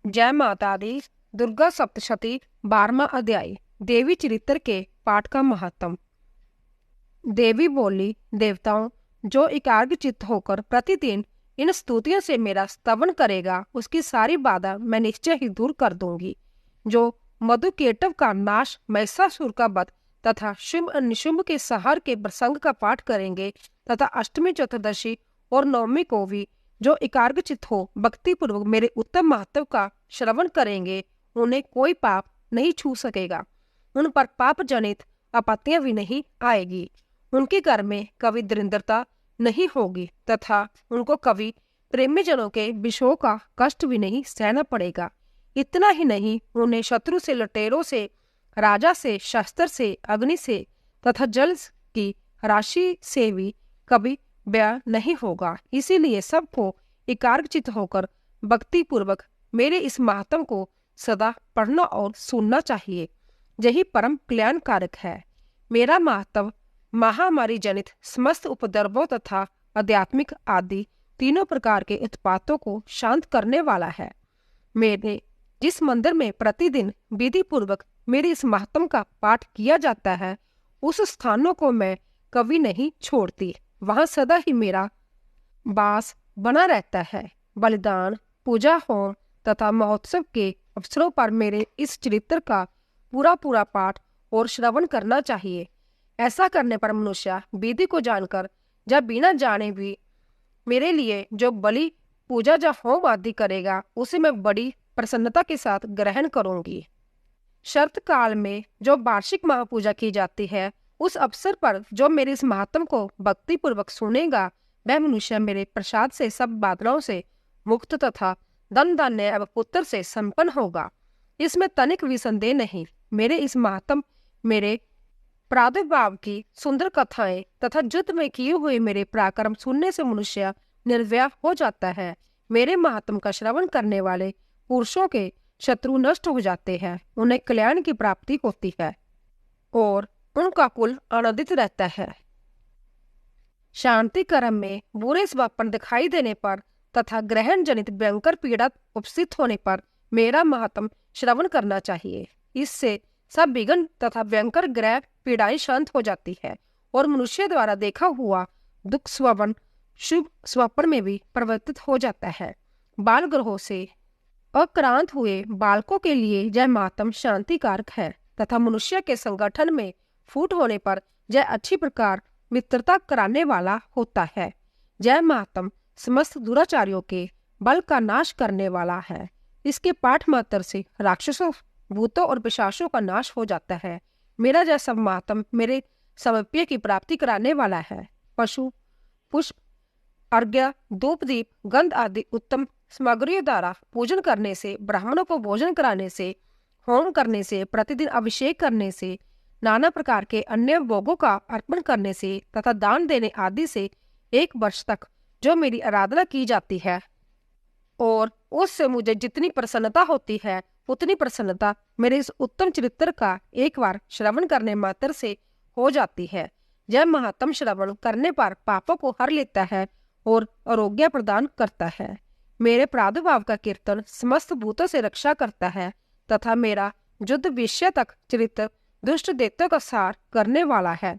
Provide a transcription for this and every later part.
जय माता दी। दुर्गा सप्तशती 12वां अध्याय। देवी चरित्र के पाठ का महत्व। देवी बोली, देवताओं, जो एकाग्रचित्त होकर प्रतिदिन इन स्तुतियों से मेरा स्तवन करेगा, उसकी सारी बाधा मैं निश्चय ही दूर कर दूंगी। जो मधुकेटव का नाश, महिषासुर का वध तथा शुंभ और निशुंभ के संहार के प्रसंग का पाठ करेंगे तथा अष्टमी, चतुर्दशी और नवमी को भी जो एकाग्रचित्त हो भक्ति पूर्वक मेरे उत्तम महत्व का श्रवण करेंगे, उन्हें कोई पाप नहीं छू सकेगा। उन पर पाप जनित आपत्तियां भी नहीं आएगी। उनके घर में कभी दरिद्रता नहीं होगी तथा उनको कभी प्रेमी जनों के विषयों का कष्ट भी नहीं सहना पड़ेगा। इतना ही नहीं, उन्हें शत्रु से, लुटेरों से, राजा से, शस्त्र से, अग्नि से तथा जल की राशि से भी कभी व्यय नहीं होगा। इसीलिए सबको एकाग्रचित्त होकर भक्ति पूर्वक मेरे इस महात्म को सदा पढ़ना और सुनना चाहिए। यही परम कल्याणकारक है। मेरा महत्व महामारी जनित समस्त उपद्रवों तथा आध्यात्मिक आदि तीनों प्रकार के उत्पातों को शांत करने वाला है। मेरे जिस मंदिर में प्रतिदिन विधि पूर्वक मेरे इस महत्व का पाठ किया जाता है, उस स्थानों को मैं कभी नहीं छोड़ती। वहां सदा ही मेरा वास बना रहता है। बलिदान, पूजा, होम तथा महोत्सव के अवसरों पर मेरे इस चरित्र का पूरा पाठ और श्रवण करना चाहिए। ऐसा करने पर मनुष्य विधि को जानकर या बिना जाने भी मेरे लिए जो बलि, पूजा या होम आदि करेगा, उसे मैं बड़ी प्रसन्नता के साथ ग्रहण करूंगी। शरत काल में जो वार्षिक महापूजा की जाती है, उस अवसर पर जो मेरे इस महात्म को भक्ति पूर्वक सुनेगा, वह मनुष्य मेरे प्रसाद से सब बाधाओं से मुक्त तथा धन, धान्य एवं पुत्र से संपन्न होगा। इसमें तनिक भी संदेह नहीं। मेरे इस महात्म, मेरे प्रादुर्भाव की सुंदर कथाएं तथा युद्ध में किए हुए मेरे पराक्रम सुनने से मनुष्य निर्भय हो जाता है। मेरे महात्म का श्रवण करने वाले पुरुषों के शत्रु नष्ट हो जाते हैं, उन्हें कल्याण की प्राप्ति होती है और उनका कुल आनंदित रहता है। शांति कर्म में बुरे स्वप्न दिखाई देने पर तथा ग्रहण जनित भयंकर पीड़ा उपस्थित होने पर मेरा महात्म श्रवण करना चाहिए। इससे सब विघ्न तथा भयंकर ग्रह पीड़ाएं शांत हो जाती है और मनुष्य द्वारा देखा हुआ दुख स्वप्न शुभ स्वप्न में भी परिवर्तित हो जाता है। बाल ग्रहों से अक्रांत हुए बालकों के लिए यह महात्म शांतिकारक है तथा मनुष्य के संगठन में फूट होने पर यह अच्छी प्रकार मित्रता कराने वाला होता है। यह महात्म समस्त दुराचारियों के बल का नाश करने वाला है। इसके पाठ मात्र से राक्षसों, भूतों और पिशाचों का नाश हो जाता है। मेरा जैसा महात्म मेरे समप्य की प्राप्ति कराने वाला है। पशु, पुष्प, अर्घ्य, धूप, दीप, गंध आदि उत्तम सामग्रियों द्वारा पूजन करने से, ब्राह्मणों को भोजन कराने से, होम करने से, प्रतिदिन अभिषेक करने से, नाना प्रकार के अन्य भोगों का अर्पण करने से तथा दान देने आदि से 1 वर्ष तक जो मेरी आराधना की जाती है और उससे मुझे जितनी प्रसन्नता होती है, उतनी प्रसन्नता मेरे इस उत्तम चरित्र का एक बार श्रवण करने मात्र से हो जाती है। यह महात्म श्रवण करने पर पापों को हर लेता है और आरोग्य प्रदान करता है। मेरे प्रादुर्भाव का कीर्तन समस्त भूतों से रक्षा करता है तथा मेरा युद्ध विषय तक चरित्र दुष्ट दैत्यों का सार करने वाला है।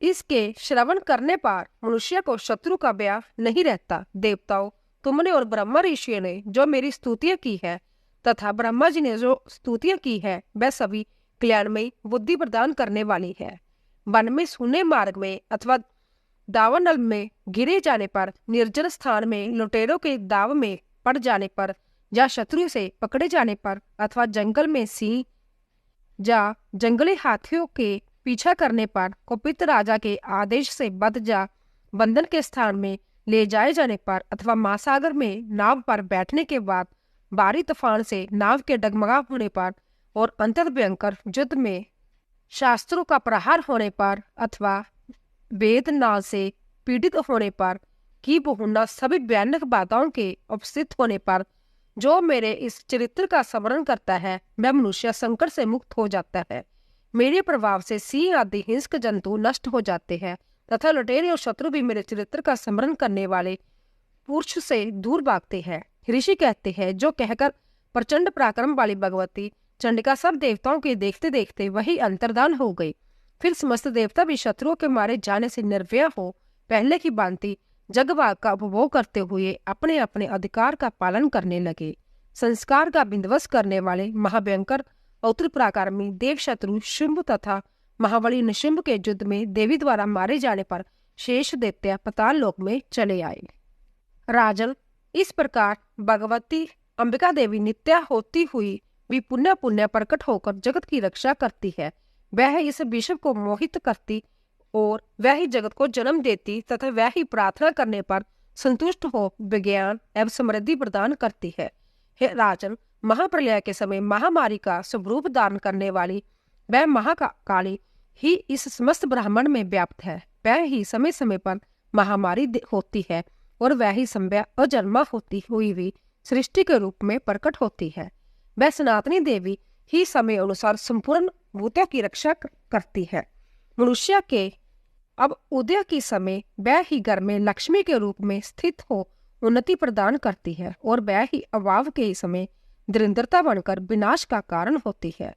इसके श्रवण करने पर मनुष्य को शत्रु का भय नहीं रहता। देवताओं, तुमने और ब्रह्मा ऋषि ने जो मेरी स्तुतियां की है तथा ब्रह्मा जी ने जो स्तुतियां की है, वह सभी कल्याणमयी बुद्धि प्रदान करने वाली है। वन में, सूने मार्ग में अथवा दावानल में गिरे जाने पर, निर्जन स्थान में लुटेरों के दाव में पड़ जाने पर, या शत्रु से पकड़े जाने पर, अथवा जंगल में सिंह या जंगली हाथियों के पीछा करने पर, कुपित राजा के आदेश से बंध जा बंधन के स्थान में ले जाए जाने पर, अथवा महासागर में नाव पर बैठने के बाद भारी तूफान से नाव के डगमगा होने पर और अंतत भयंकर युद्ध में शास्त्रों का प्रहार होने पर, अथवा वेदनाथ से पीड़ित होने पर, की बहुना सभी भयानक बाधाओं के उपस्थित होने पर जो मेरे इस चरित्र का स्मरण करता है, वह मनुष्य संकट से मुक्त हो जाता है। मेरे प्रभाव से सिंह आदि हिंसक जंतु नष्ट हो जाते हैं तथा लुटेरे और शत्रु भी मेरे चरित्र का स्मरण करने वाले पुरुष से दूर भागते हैं। ऋषि कहते हैं, जो कहकर प्रचंड पराक्रम वाली भगवती चंडिका सब देवताओं के देखते देखते वही अंतर्धान हो गई। फिर समस्त देवता भी शत्रुओं के मारे जाने से निर्भय हो पहले की भांति जगभाग का उपभोग करते हुए अपने अपने अधिकार का पालन करने लगे। संस्कार का विध्वंस करने वाले महाभयंकर उत्तर पराक्रमी देव शत्रु शुंभ तथा महाबली निशुंभ के युद्ध में देवी द्वारा मारे जाने पर शेष दैत्य पाताल लोक में चले आए। राजन, इस प्रकार भगवती अंबिका देवी नित्या होती हुई भी पुण्य पुण्य प्रकट होकर जगत की रक्षा करती है। वह इस विश्व को मोहित करती और वह ही जगत को जन्म देती तथा वह ही प्रार्थना करने पर संतुष्ट हो विज्ञान एवं समृद्धि प्रदान करती है। हे राजन, महाप्रलय के समय महामारी का स्वरूप धारण करने वाली वह महाकाली ही इस समस्त ब्राह्मण में व्याप्त है। वह ही समय समय पर महामारी होती है और वह ही संभ्य अजन्मा होती हुई भी सृष्टि के रूप में प्रकट होती है। वह सनातनी देवी ही समय अनुसार संपूर्ण भूतों की रक्षा करती है। मनुष्य के अब उदय की समय वह ही घर में लक्ष्मी के रूप में स्थित हो उन्नति प्रदान करती है और वह ही अभाव के समय दरिद्रता बनकर विनाश का कारण होती है।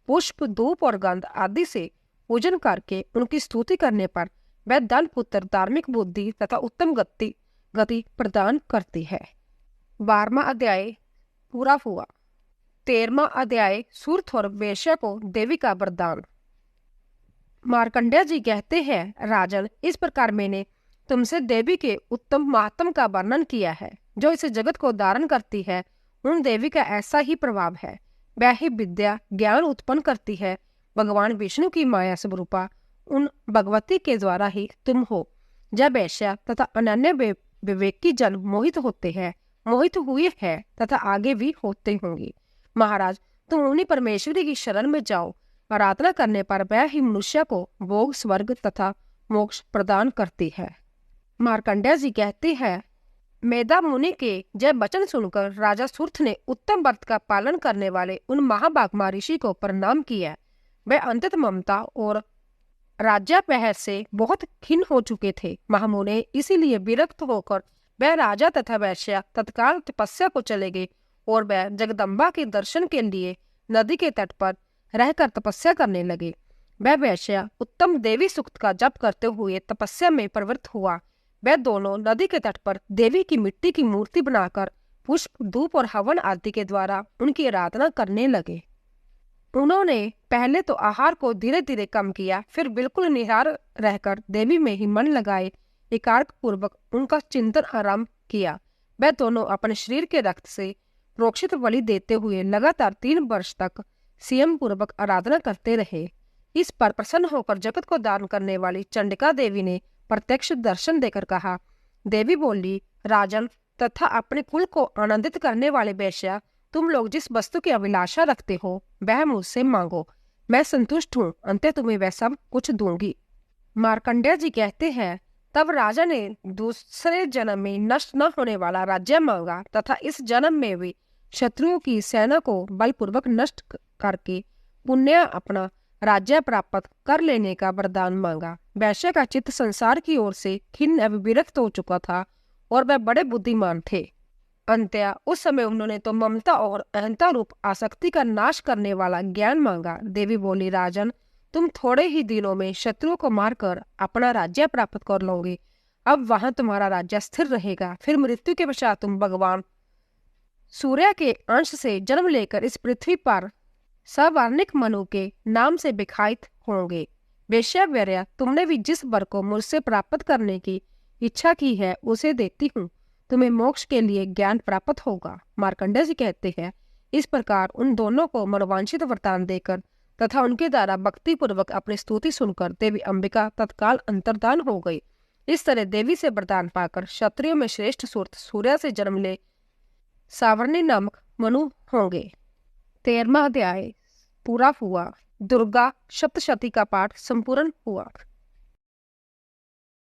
पुष्प, धूप और गंध आदि से पूजन करके उनकी स्तुति करने पर वह दल पुत्र, धार्मिक बुद्धि तथा उत्तम गति प्रदान करती है। 12वां अध्याय पूरा हुआ। 13वां अध्याय सूर्य और वेश्या को देवी का वरदान। मार्कंडेय जी कहते हैं, राजन, इस प्रकार मैंने तुमसे देवी के उत्तम महात्म का वर्णन किया है। जो इस जगत को धारण करती है उन देवी का ऐसा ही प्रभाव है। वह ही विद्या ज्ञान उत्पन्न करती है। भगवान विष्णु की माया स्वरूपा उन भगवती के द्वारा ही तुम हो। जब वैश्या तथा अनन्य विवेकी जन मोहित होते हैं, मोहित हुए हैं तथा आगे भी होते होंगे। महाराज, तुम उन्हीं परमेश्वरी की शरण में जाओ। आराधना करने पर वह ही मनुष्य को भोग, स्वर्ग तथा मोक्ष प्रदान करती है। मार्कंडेय जी कहते हैं, मेधा मुनि के जय वचन सुनकर राजा सूर्थ ने उत्तम व्रत का पालन करने वाले उन महाभागमा ऋषि को प्रणाम किया। वह अंतत ममता और राज्यापहर से बहुत खिन्न हो चुके थे। महामुनि इसीलिए विरक्त होकर वह राजा तथा वैश्या तत्काल तपस्या को चले गए और वह जगदम्बा के दर्शन के लिए नदी के तट पर रहकर तपस्या करने लगे। वह वैश्या उत्तम देवी सूक्त का जप करते हुए तपस्या में प्रवृत्त हुआ। वह दोनों नदी के तट पर देवी की मिट्टी की मूर्ति बनाकर पुष्प, धूप और हवन आदि के द्वारा उनकी आराधना करने लगे। उन्होंने पहले तो आहार को धीरे धीरे कम किया, फिर बिल्कुल निहार रहकर देवी में ही मन लगाए एकाग्र पूर्वक उनका चिंतन आरंभ किया। वह दोनों अपने शरीर के रक्त से प्रोक्षित बलि देते हुए लगातार 3 वर्ष तक संयम पूर्वक आराधना करते रहे। इस पर प्रसन्न होकर जगत को दान करने वाली चंडिका देवी ने प्रत्यक्ष दर्शन देकर कहा। देवी बोली, राजन तथा अपने कुल को आनंदित करने वाले वैश्या, तुम लोग जिस वस्तु की अभिलाषा रखते हो वह मुझसे मांगो, मैं संतुष्ट हूँ। अंत तुम्हें वह सब कुछ दूंगी। मार्कंडेय जी कहते हैं, तब राजा ने दूसरे जन्म में नष्ट न होने वाला राज्य मांगा तथा इस जन्म में भी शत्रुओं की सेना को बलपूर्वक नष्ट करके पुण्य अपना राज्य प्राप्त कर लेने का वरदान मांगा। वैश्य का चित्त संसार की ओर से खिन्न एवं विरक्त हो चुका था और वह बड़े बुद्धिमान थे। अंत्य उस समय उन्होंने तो ममता और अहंता रूप आसक्ति का नाश करने वाला ज्ञान मांगा। देवी बोली, राजन, तुम थोड़े ही दिनों में शत्रुओं को मारकर अपना राज्य प्राप्त कर लोगे। अब वहां तुम्हारा राज्य स्थिर रहेगा। फिर मृत्यु के पश्चात तुम भगवान सूर्य के अंश से जन्म लेकर इस पृथ्वी पर सवर्णिक मनु के नाम से विख्यात होंगे। वेश्यावर्या, तुमने भी जिस वर को मुझसे प्राप्त करने की इच्छा की है उसे देती हूँ। तुम्हें मोक्ष के लिए ज्ञान प्राप्त होगा। मार्कंडेय जी कहते हैं, इस प्रकार उन दोनों को मनोवांछित वरदान देकर तथा उनके द्वारा भक्ति पूर्वक अपनी स्तुति सुनकर देवी अंबिका तत्काल अंतर्धान हो गई। इस तरह देवी से वरदान पाकर क्षत्रियों में श्रेष्ठ सूर्य सूर्य से जन्म ले सावर्णी नामक मनु होंगे। 13वां अध्याय पूरा हुआ। दुर्गा सप्तशती का पाठ संपूर्ण हुआ।